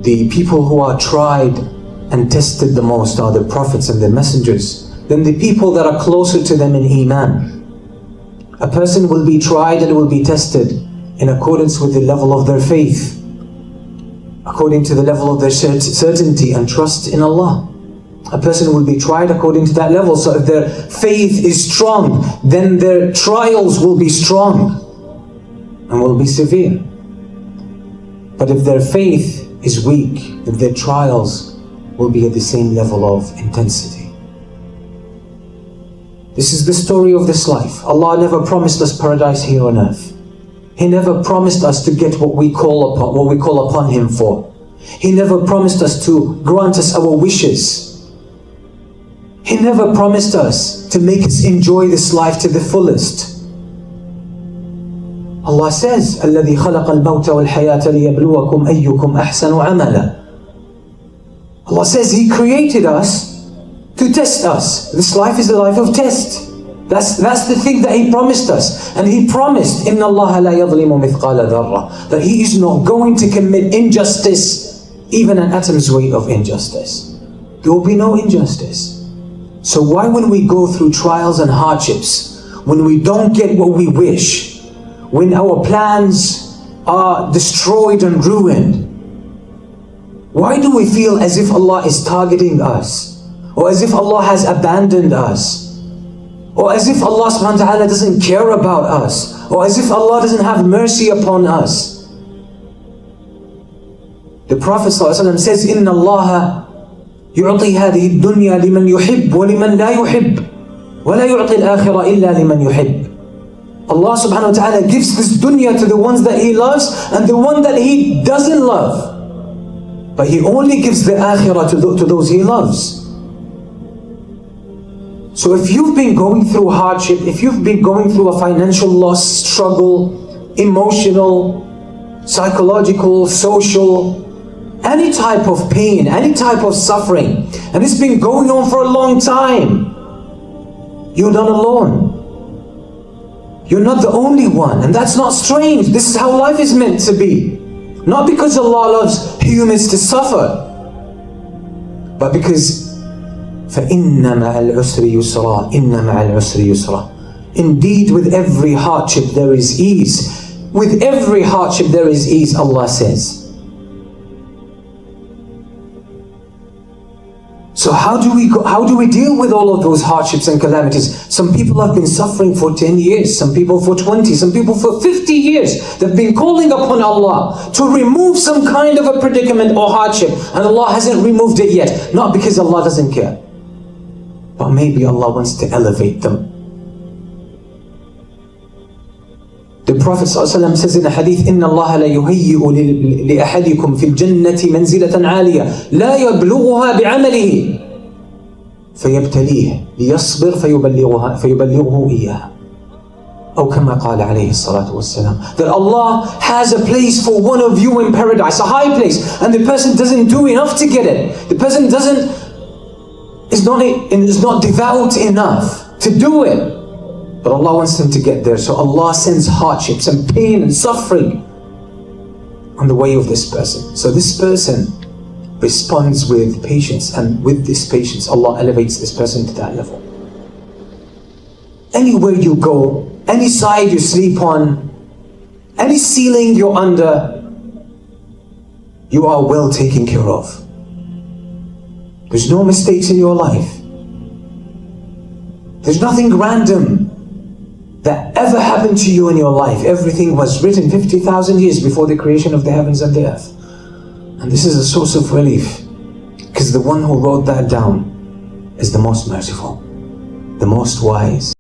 the people who are tried and tested the most are the prophets and the messengers, then the people that are closer to them in Iman. A person will be tried and will be tested in accordance with the level of their faith, according to the level of their certainty and trust in Allah. A person will be tried according to that level. So if their faith is strong, then their trials will be strong and will be severe. But if their faith is weak, then their trials will be at the same level of intensity. This is the story of this life. Allah never promised us paradise here on earth. He never promised us to get what we call upon Him for. He never promised us to grant us our wishes. He never promised us to make us enjoy this life to the fullest. Allah says, الَّذِي خَلَقَ الْمَوْتَ وَالْحَيَاةَ لِيَبْلُوَكُمْ أَيُّكُمْ أَحْسَنُ عَمَلًا. Allah says He created us to test us. This life is a life of test. That's the thing that He promised us. And He promised, إِنَّ اللَّهَ لَا يَظْلِمُ مِثْقَالَ ذَرَّةٍ, that He is not going to commit injustice, even an atom's weight of injustice. There will be no injustice. So why, when we go through trials and hardships, when we don't get what we wish, when our plans are destroyed and ruined, why do we feel as if Allah is targeting us? Or as if Allah has abandoned us? Or as if Allah subhanahu wa ta'ala doesn't care about us? Or as if Allah doesn't have mercy upon us? The Prophet ﷺ says, إِنَّ اللَّهَ يُعْطِي هَذِهِ الدُّنْيَا لِمَنْ يُحِبْ وَلِمَنْ لَا يُحِبْ وَلَا يُعْطِي الْآخِرَةَ إِلَّا لِمَنْ يُحِبْ. Allah subhanahu wa ta'ala gives this dunya to the ones that He loves and the one that He doesn't love. But He only gives the akhirah to those He loves. So if you've been going through hardship, if you've been going through a financial loss, struggle, emotional, psychological, social, any type of pain, any type of suffering, and it's been going on for a long time, you're not alone. You're not the only one, and that's not strange. This is how life is meant to be. Not because Allah loves humans to suffer, but because فَإِنَّ مَعَ الْعُسْرِ يُسْرًا إِنَّ مَعَ الْعُسْرِ يُسْرًا. Indeed, with every hardship there is ease. With every hardship there is ease, Allah says. So how do we deal with all of those hardships and calamities? Some people have been suffering for 10 years, some people for 20, some people for 50 years. They've been calling upon Allah to remove some kind of a predicament or hardship, and Allah hasn't removed it yet. Not because Allah doesn't care, but maybe Allah wants to elevate them. The Prophet ﷺ says in a hadith, إِنَّ اللَّهَ لَيُهَيِّئُ لِأَحَدِكُمْ فِي الْجَنَّةِ مَنْزِلَةً عَالِيَةً لَا يَبْلُغُهَا بِعَمَلِهِ فَيَبْتَلِيهِ لِيَصْبِرْ فَيُبَلِّغُهُ إِيَّاهَا. أو كما قال عليه الصلاة والسلام. That Allah has a place for one of you in paradise, a high place, and the person doesn't do enough to get it. The person is not devout enough to do it. But Allah wants them to get there. So Allah sends hardships and pain and suffering on the way of this person. So this person responds with patience, and with this patience Allah elevates this person to that level. Anywhere you go, any side you sleep on, any ceiling you're under, you are well taken care of. There's no mistakes in your life. There's nothing random that ever happened to you in your life. Everything was written 50,000 years before the creation of the heavens and the earth. And this is a source of relief, because the one who wrote that down is the most merciful, the most wise,